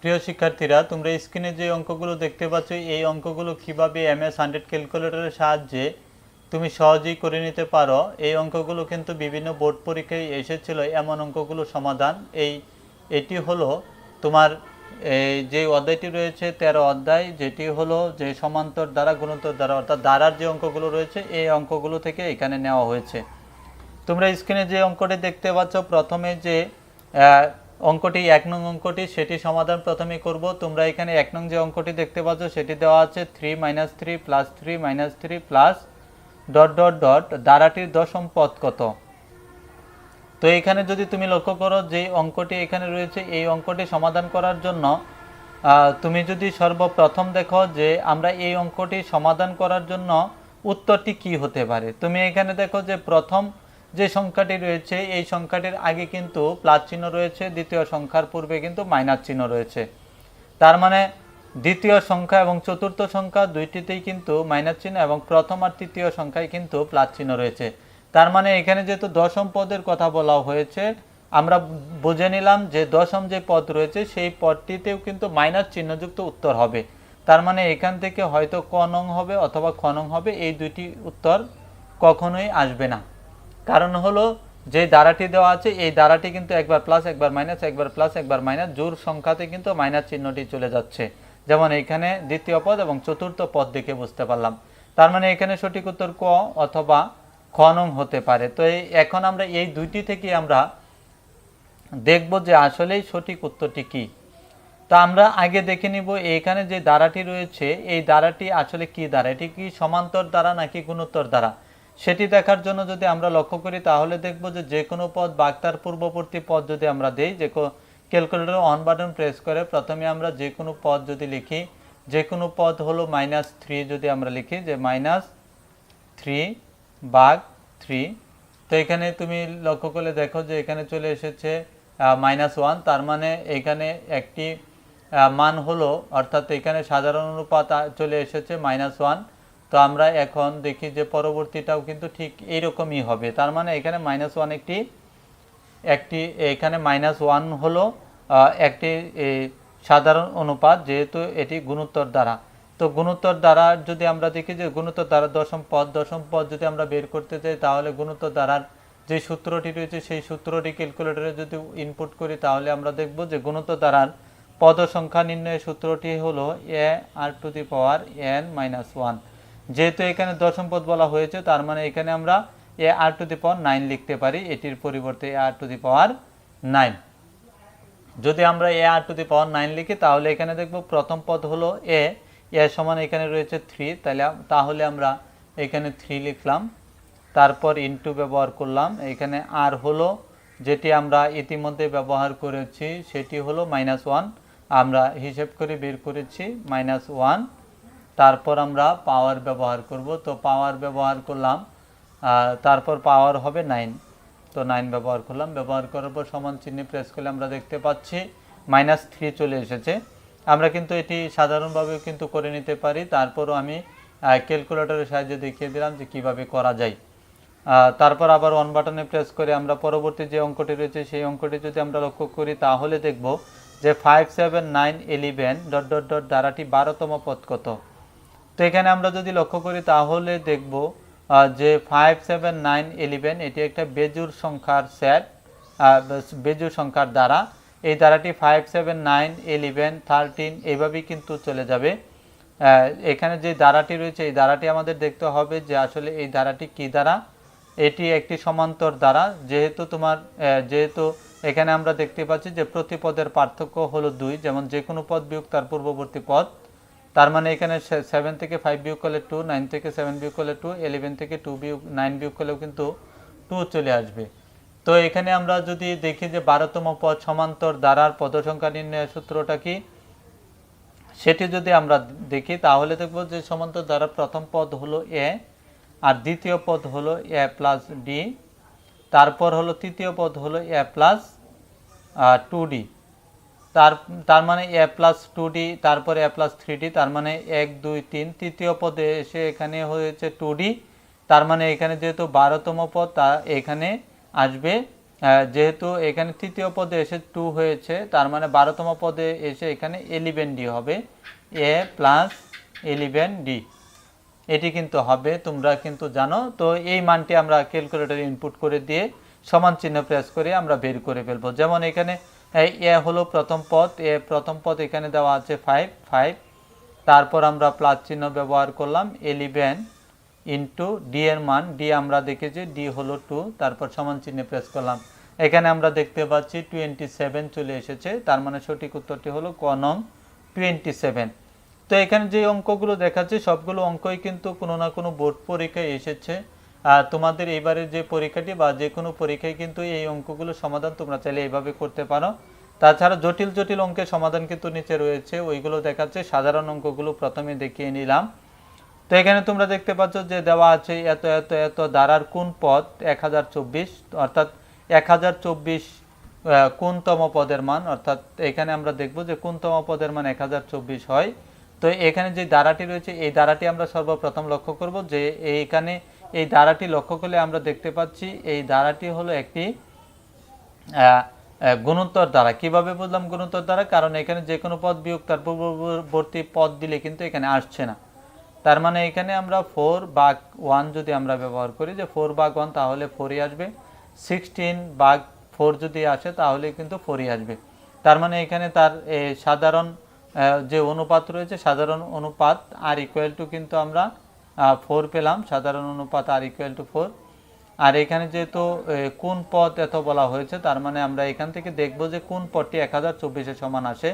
প্রিয় শিক্ষার্থীরা, তোমরা স্ক্রিনে যে অঙ্কগুলো দেখতে পাচ্ছ এই অঙ্কগুলো কিভাবে MS 100 ক্যালকুলেটরের সাহায্যে তুমি সহজেই করে নিতে পারো। এই অঙ্কগুলো কিন্তু বিভিন্ন বোর্ড পরীক্ষায় এসেছিল। এমন অঙ্কগুলো সমাধান এটি হলো তোমার এই যে অধ্যায়টি রয়েছে 13 অধ্যায়, যেটি হলো যে সমান্তর দ্বারা গুণোত্তর দ্বারা অর্থাৎ দ্বারার যে অঙ্কগুলো রয়েছে এই অঙ্কগুলো থেকে এখানে নেওয়া হয়েছে। তোমরা স্ক্রিনে যে অঙ্কটি দেখতে পাচ্ছ, প্রথমে যে অঙ্কটি 1 নং অঙ্কটি সেটি সমাধান প্রথমে করব। তোমরা এখানে 1 নং যে অঙ্কটি দেখতে পাচ্ছ সেটি দেওয়া আছে 3 - 3 + 3 - 3 প্লাস ডট ডট ডট দ্বারাটির দশম পদ কত। তো এখানে যদি তুমি লক্ষ্য করো যে অঙ্কটি এখানে রয়েছে, এই অঙ্কটি সমাধান করার জন্য তুমি যদি সর্বপ্রথম দেখো যে আমরা এই অঙ্কটি সমাধান করার জন্য উত্তরটি কি হতে পারে। তুমি এখানে দেখো যে প্রথম যে সংখ্যাটি রয়েছে এই সংখ্যাটির আগে কিন্তু প্লাস চিহ্ন রয়েছে, দ্বিতীয় সংখ্যার পূর্বে কিন্তু মাইনাস চিহ্ন রয়েছে। তার মানে দ্বিতীয় সংখ্যা এবং চতুর্থ সংখ্যা দুইটিতেই কিন্তু মাইনাস চিহ্ন এবং প্রথম আর তৃতীয় সংখ্যায় কিন্তু প্লাস চিহ্ন রয়েছে। তার মানে এখানে যেহেতু দশম পদের কথা বলা হয়েছে, আমরা বুঝে নিলাম যে দশম যে পদ রয়েছে সেই পদটিতেও কিন্তু মাইনাস চিহ্নযুক্ত উত্তর হবে। তার মানে এখান থেকে হয়তো ক নং হবে অথবা খ নং হবে, এই দুইটি উত্তর কখনোই আসবে না। কারণ হলো যে দ্বারাটি দেওয়া আছে এই দ্বারাটি কিন্তু একবার প্লাস একবার মাইনাস, একবার প্লাস একবার মাইনাস, জোড় সংখ্যাতে কিন্তু মাইনাস চিহ্নটি চলে যাচ্ছে। যেমন এখানে দ্বিতীয় পদ এবং চতুর্থ পদ দেখে বুঝতে পারলাম। তার মানে এখানে সঠিক উত্তর ক অথবা খ নং হতে পারে। তো এখন আমরা এই দুইটি থেকে আমরা দেখব যে আসলেই সঠিক উত্তরটি কি। তো আমরা আগে দেখে নিব এইখানে যে দ্বারাটি রয়েছে এই দ্বারাটি আসলে কি দ্বারা, এটি কি সমান্তর দ্বারা নাকি গুণোত্তর দ্বারা। সেটি দেখার জন্য যদি আমরা লক্ষ্য করি তাহলে দেখব যে কোনো পদ বা তার পূর্ববর্তী পদ যদি আমরা দেই, যে ক্যালকুলেটর অন বাটন প্রেস করে প্রথমে আমরা যে কোনো পদ যদি লিখি, যে কোনো পদ হলো -3 যদি আমরা লিখি যে -3/3, তো এখানে তুমি লক্ষ্য করলে দেখো যে এখানে চলে এসেছে -1। তার মানে এখানে একটি মান হলো, অর্থাৎ এখানে সাধারণ অনুপাত চলে এসেছে -1। তো আমরা এখন দেখি যে পরবর্তীটাও কিন্তু ঠিক এইরকমই হবে। তার মানে এখানে -1 একটি এখানে -1 হলো একটি সাধারণ অনুপাত, যেহেতু এটি গুণোত্তর দ্বারা। তো গুণোত্তর দ্বারা যদি আমরা দেখি যে গুণোত্তর দ্বারা দশম পদ যদি আমরা বের করতে চাই তাহলে গুণোত্তর দ্বারার যে সূত্রটি রয়েছে সেই সূত্রটি ক্যালকুলেটরে যদি ইনপুট করি তাহলে আমরা দেখব যে গুণোত্তর দ্বারার পদ সংখ্যা নির্ণয়ের সূত্রটি হলো a⁴n-1। যেহেতু এখানে দশম পদ বলা হয়েছে তার মানে এখানে আমরা a⁴9 লিখতে পারি, এটির পরিবর্তে a⁴9। যদি আমরা a⁴9 লিখি তাহলে এখানে দেখব প্রথম পদ হলো এ সমান এখানে রয়েছে 3, তাহলে আমরা এখানে 3 লিখলাম, তারপর ইনটু ব্যবহার করলাম। এখানে আর হলো যেটি আমরা ইতিমধ্যে ব্যবহার করেছি সেটি হলো -1, আমরা হিসেব করে বের করেছি -1। তারপর আমরা পাওয়ার ব্যবহার করব, তো পাওয়ার ব্যবহার করলাম, তারপর পাওয়ার হবে 9, তো 9 ব্যবহার করলাম। ব্যবহার করার পর সমান চিহ্ন প্রেস করলে আমরা দেখতে পাচ্ছি -3 চলে এসেছে। আমরা কিন্তু এটি সাধারণভাবে কিন্তু করে নিতে পারি, তারপরও আমি ক্যালকুলেটরের সাহায্যে দেখিয়ে দিলাম যে কিভাবে করা যায়। তারপর আবার অন বাটনে প্রেস করে আমরা পরবর্তী যে অঙ্কটি রয়েছে সেই অঙ্কটি যদি আমরা লক্ষ্য করি তাহলে দেখব যে 5, 7, 9, 11 ডট ডট ডট দ্বারাটি 12তম পদ কত। তো এখানে আমরা যদি লক্ষ্য করি তাহলে দেখব যে 5, 7, 9, 11 এটি একটা বেজোড় সংখ্যার সেট, বেজোড় সংখ্যার দ্বারা। এই দ্বারাটি 5, 7, 9, 11, 13 এইভাবেই কিন্তু চলে যাবে। এখানে যে দ্বারাটি রয়েছে এই দ্বারাটি আমাদের দেখতে হবে যে আসলে এই দ্বারাটি কি দ্বারা। এটি একটি সমান্তর দ্বারা, যেহেতু এখানে আমরা দেখতে পাচ্ছি যে প্রতি পদের পার্থক্য হলো 2, যেমন যে কোনো পদ বিয়োগ তার পূর্ববর্তী পদ। তার মানে এখানে 7 থেকে 5 বিয়োগ করলে 2, 9 থেকে 7 বিয়োগ করলে 2, 11 থেকে 9 বিয়োগ করলেও কিন্তু 2 চলে আসবে। তো এখানে আমরা যদি দেখি যে 12তম পদ সমান্তর দ্বারার পদ সংখ্যা নির্ণয়ের সূত্রটা কি সেটি যদি আমরা দেখি তাহলে দেখব যে সমান্তর দ্বারার প্রথম পদ হলো a, আর দ্বিতীয় পদ হলো a+d, তারপর হলো তৃতীয় পদ হলো a+2d। তার মানে a+2d, তারপরে a+3d, তার মানে 1, 2, 3, তৃতীয় পদে এসে এখানে হয়েছে 2d। তার মানে এখানে যেহেতু 12তম পদ তা এখানে আসবে যেহেতু এখানে তৃতীয় পদে এসে 2 হয়েছে, তার মানে 12তম পদে এসে এখানে 11d হবে, a প্লাস 11d, এটি কিন্তু হবে, তোমরা কিন্তু জানো। তো এই মানটি আমরা ক্যালকুলেটরে ইনপুট করে দিয়ে সমান চিহ্ন প্রেস করে আমরা বের করে ফেলবো। যেমন এখানে এ হলো প্রথম পদ, প্রথম পদ এখানে দেওয়া আছে 5, তারপর আমরা প্লাস চিহ্ন ব্যবহার করলাম 11 ইন্টু ডি এর মান, ডি আমরা দেখেছি ডি হলো 2, তারপর সমান চিহ্নে প্রেস করলাম। এখানে আমরা দেখতে পাচ্ছি 27 চলে এসেছে, তার মানে সঠিক উত্তরটি হলো ক নং 27। তো এখানে যে অঙ্কগুলো দেখাচ্ছে সবগুলো অঙ্কই কিন্তু কোনো না কোনো বোর্ড পরীক্ষায় এসেছে। তোমাদের এবারের যে পরীক্ষাটি বা যে কোনো পরীক্ষায় কিন্তু এই অঙ্কগুলো সমাধান তোমরা চাইলে এইভাবে করতে পারো। তাছাড়া জটিল জটিল অঙ্কের সমাধান কিন্তু নিচে রয়েছে, ওইগুলো দেখাচ্ছে। সাধারণ অঙ্কগুলো প্রথমে দেখিয়ে নিলাম। তো এখানে তোমরা দেখতে পাচ্ছ যে দেওয়া আছে এত এত এত দ্বারার কোন পদ 1024, অর্থাৎ 1024 কোনতম পদের মান, অর্থাৎ এখানে আমরা দেখব যে কোনতম পদের মান 1024 হয়। তো এখানে যে দ্বারাটি রয়েছে এই দ্বারাটি আমরা সর্বপ্রথম লক্ষ্য করব, যে এইখানে এই দ্বারাটি লক্ষ্য করলে আমরা দেখতে পাচ্ছি এই দ্বারাটি হলো একটি গুণোত্তর দ্বারা। কিভাবে বুঝলাম গুণোত্তর দ্বারা? কারণ এখানে যে কোনো পদ বিয়োগ তার পূর্ববর্তী পদ দিলে কিন্তু এখানে আসছে না। তার মানে এখানে আমরা 4 ভাগ 1 যদি আমরা ব্যবহার করি, যে 4 ভাগ 1 তাহলে 4ই আসবে, 16 ভাগ 4 যদি আসে তাহলে কিন্তু 4ই আসবে। তার মানে এখানে তার সাধারণ যে অনুপাত রয়েছে, সাধারণ অনুপাত আর ইকুয়াল টু কিন্তু আমরা 4 পেলাম, সাধারণ অনুপাত আর ইকুয়াল টু 4। আর এখানে যেহেতু কোন পদ এত বলা হয়েছে, তার মানে আমরা এখান থেকে দেখব যে কোন পদটি 1024 এর সমান আসে।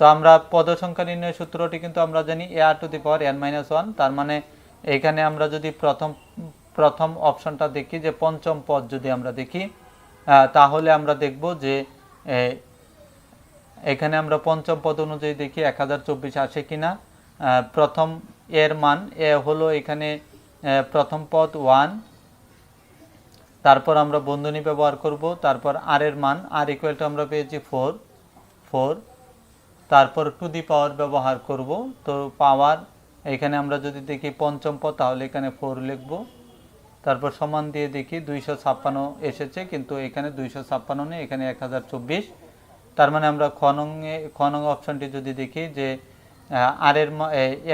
তো আমরা পদ সংখ্যা নির্ণয়ের সূত্রটি কিন্তু আমরা জানি a⁴n-1, তার মানে এখানে আমরা যদি প্রথম অপশনটা দেখি, যে পঞ্চম পদ যদি আমরা দেখি, তাহলে আমরা দেখব যে এখানে আমরা পঞ্চম পদ অনুযায়ী দেখি 1024 আসে কিনা। প্রথম এর মান এ হলো এখানে প্রথম পদ 1, তারপর আমরা বন্ধনী ব্যবহার করব, তারপর আর এর মান আর ইকুয়াল টু আমরা পেয়েছি 4, তারপর টু দি পাওয়ার ব্যবহার করব। তো পাওয়ার এখানে আমরা যদি দেখি পঞ্চম পদ তাহলে এখানে 4 লিখব, তারপর সমান দিয়ে দেখি 256 এসেছে, কিন্তু এখানে 256 নেই, এখানে 1024। তার মানে আমরা খ নং অপশনটি যদি দেখি, যে আর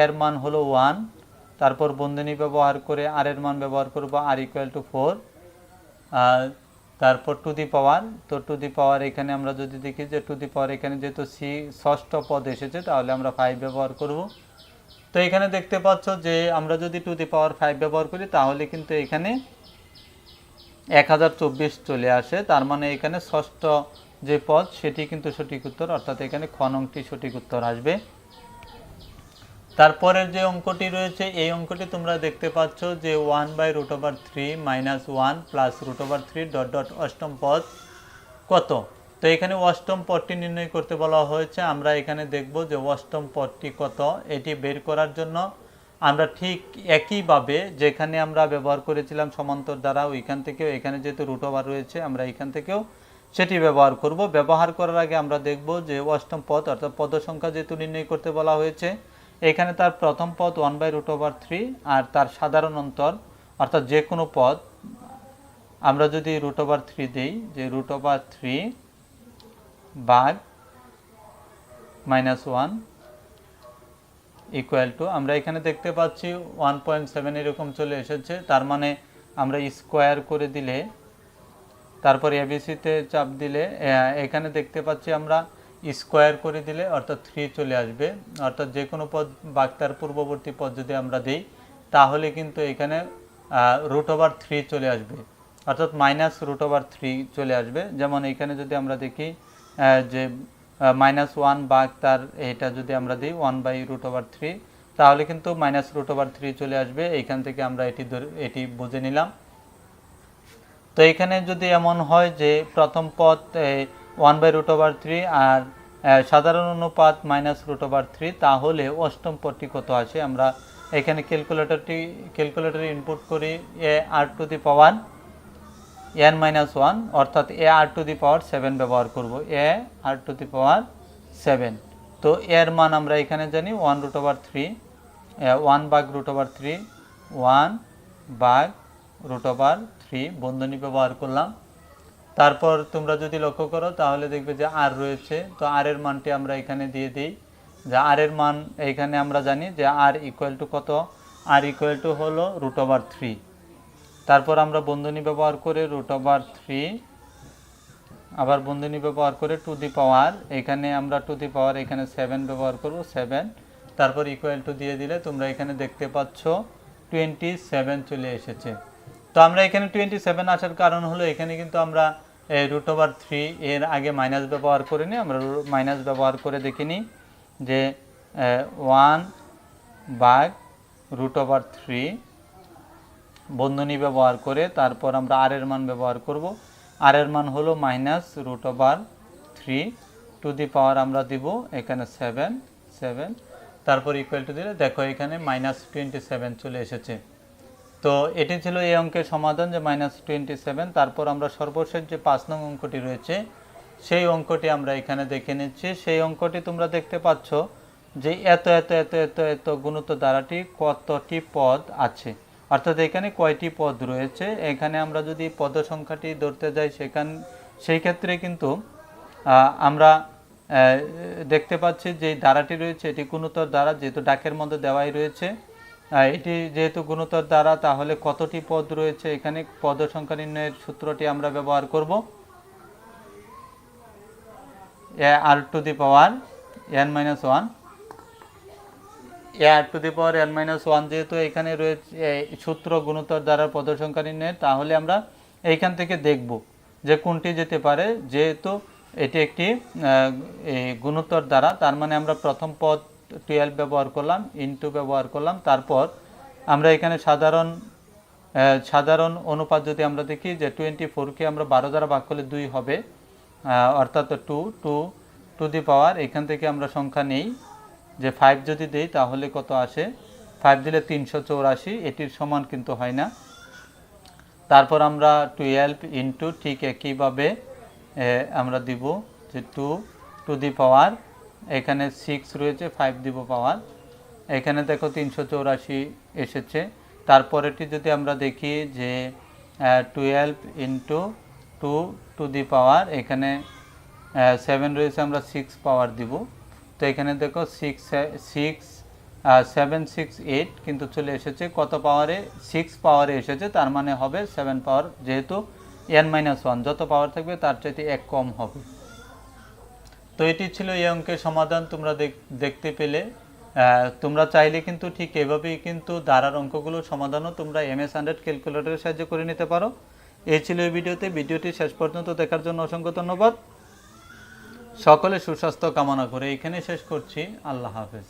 এর মান হলো 1, তারপর বন্ধনী ব্যবহার করে আর এর মান ব্যবহার করব আর ইকুয়াল টু 4, তারপর টু দি পাওয়ার। তো টু দি পাওয়ার এখানে আমরা যদি দেখি যে টু দি পাওয়ার এখানে যেহেতু ষষ্ঠ পদ এসেছে তাহলে আমরা 5 ব্যবহার করব। তো এখানে দেখতে পাচ্ছ যে আমরা যদি টু দি পাওয়ার 5 ব্যবহার করি তাহলে কিন্তু এখানে 1024 চলে আসে। তার মানে এখানে ষষ্ঠ যে পদ সেটি কিন্তু সঠিক উত্তর, অর্থাৎ এখানে খ নংটি সঠিক উত্তর আসবে। তারপরের যে অঙ্কটি রয়েছে এই অঙ্কটি তোমরা দেখতে পাচ্ছ যে 1/√3 - 1 প্লাস √3 ... অষ্টম পদ কত। তো এখানে অষ্টম পদটি নির্ণয় করতে বলা হয়েছে। আমরা এখানে দেখব যে অষ্টম পদটি কত, এটি বের করার জন্য আমরা ঠিক একইভাবে যেখানে আমরা ব্যবহার করেছিলাম সমান্তর দ্বারা, ওইখান থেকেও এখানে যেহেতু √, রয়েছে আমরা এখান থেকেও সেটি ব্যবহার করব। ব্যবহার করার আগে আমরা দেখব যে অষ্টম পদ অর্থাৎ পদ সংখ্যা যেহেতু নির্ণয় করতে বলা হয়েছে, এখানে তার প্রথম পদ 1/√3 আর তার সাধারণ অন্তর অর্থাৎ যে কোনো পদ আমরা যদি √3 দিই, যে √3 ভাগ -1 ইকুয়াল টু, আমরা এখানে দেখতে পাচ্ছি 1.7 এরকম চলে এসেছে। তার মানে আমরা স্কোয়ার করে দিলে, তারপর এবিসিতে চাপ দিলে এখানে দেখতে পাচ্ছি আমরা স্কোয়ার করে দিলে অর্থাৎ 3 চলে আসবে। অর্থাৎ যে কোনো পদ ভাগ তার পূর্ববর্তী পদ যদি আমরা দিই তাহলে কিন্তু এখানে √3 চলে আসবে, অর্থাৎ -√3 চলে আসবে। যেমন এখানে যদি আমরা দেখি যে -1 ভাগ তার এটা যদি আমরা দিই 1/√3 তাহলে কিন্তু -√3 চলে আসবে। এইখান থেকে আমরা এটি বুঝে নিলাম। তো এখানে যদি এমন হয় যে প্রথম পদ 1/√3 আর সাধারণ অনুপাত -√3, তাহলে অষ্টম পদটি কত আসে। আমরা এখানে ক্যালকুলেটরে ইনপুট করি a⁴n-1 অর্থাৎ a⁴7 ব্যবহার করব, a⁴7। তো এর মান আমরা এখানে জানি 1/√3, 1 ভাগ √3, 1 ভাগ √3 বন্ধনী ব্যবহার করলাম, তারপর তোমরা যদি লক্ষ্য করো তাহলে দেখবে যে আর রয়েছে, তো আর এর মানটি আমরা এখানে দিয়ে দিই। যে আর এর মান এইখানে আমরা জানি যে আর ইকুয়াল টু কত, আর ইকুয়াল টু হলো √3। তারপর আমরা বন্ধনী ব্যবহার করে √3, আবার বন্ধনী ব্যবহার করে টু দি পাওয়ার, এখানে আমরা টু দি পাওয়ার এখানে 7 ব্যবহার করব, 7। তারপর ইকুয়াল টু দিয়ে দিলে তোমরা এখানে দেখতে পাচ্ছ 27 চলে এসেছে। তো আমরা এখানে 27 আসার কারণ হলো এখানে কিন্তু আমরা √3 এর আগে মাইনাস ব্যবহার করে নিই। আমরা মাইনাস ব্যবহার করে দেখিনি যে 1/√3 বন্ধনী ব্যবহার করে তারপর আমরা আর এর মান ব্যবহার করব। আর এর মান হলো -√3 টু দি পাওয়ার আমরা দিব এখানে 7। তারপর ইকুয়াল টু দিলে দেখো এখানে -27 চলে এসেছে। তো এটি ছিল এই অঙ্কের সমাধান, যে -27। তারপর আমরা সর্বশেষ যে 5 নং অঙ্কটি রয়েছে সেই অঙ্কটি আমরা এখানে দেখে নিচ্ছি। সেই অঙ্কটি তোমরা দেখতে পাচ্ছ যে এত এত এত এত এত গুণিত দ্বারাটি কতটি পদ আছে, অর্থাৎ এখানে কয়টি পদ রয়েছে। এখানে আমরা যদি পদ সংখ্যাটি ধরতে যাই সেই ক্ষেত্রে কিন্তু আমরা দেখতে পাচ্ছি যে ধারাটি রয়েছে এটি গুণোত্তর দ্বারা, যেহেতু ডাকের মধ্যে দেওয়াই রয়েছে। এটি যেহেতু গুণোত্তর দ্বারা, তাহলে কতটি পদ রয়েছে এখানে পদ সংখ্যা নির্ণয়ের সূত্রটি আমরা ব্যবহার করব। আর to the power n-1, R to the power n-1 যেহেতু এখানে রয়েছে সূত্র গুণোত্তর দ্বারা পদ সংখ্যা নির্ণয়ের, তাহলে আমরা এইখান থেকে দেখব যে কোনটি যেতে পারে। যেহেতু এটি একটি গুণোত্তর দ্বারা, তার মানে আমরা প্রথম পদ 12 ব্যবহার করলাম, ইনটু ব্যবহার করলাম। তারপর আমরা এখানে সাধারণ অনুপাত যদি আমরা দেখি যে 24কে আমরা 12 দ্বারা ভাগ করলে 2 হবে, অর্থাৎ 2 টু দি পাওয়ার এখান থেকে আমরা সংখ্যা নেই যে 5 যদি দেই তাহলে কত আসে, 5 দিলে 384, এটির সমান কিন্তু হয় না। তারপর আমরা 12 ইন্টু ঠিক একইভাবে আমরা দিব যে 2 টু দি পাওয়ার এখানে 6 রয়েছে, 5 দিব পাওয়ার, এখানে দেখো 384 এসেছে। তারপরেটি যদি আমরা দেখি যে 12 ইন্টু 2 টু দি পাওয়ার এখানে 7 রয়েছে, আমরা 6 পাওয়ার দিব। তো এখানে দেখো 768 কিন্তু চলে এসেছে কত পাওয়ারে, 6 পাওয়ারে এসেছে, তার মানে হবে 7 পাওয়ার, যেহেতু n-1 যত পাওয়ার থাকবে তার চাইতে 1 কম হবে। তো এটি ছিল এই অঙ্কের সমাধান, তোমরা দেখতে পেলে। তোমরা চাইলে কিন্তু ঠিক এভাবেই কিন্তু ধারার অঙ্কগুলোর সমাধানও তোমরা MS 100 ক্যালকুলেটরের সাহায্যে করে নিতে পারো। এই ছিল এই ভিডিওটি শেষ পর্যন্ত দেখার জন্য অসংখ্য ধন্যবাদ। সকলে সুস্বাস্থ্য কামনা করে এখানে শেষ করছি। আল্লাহ হাফেজ।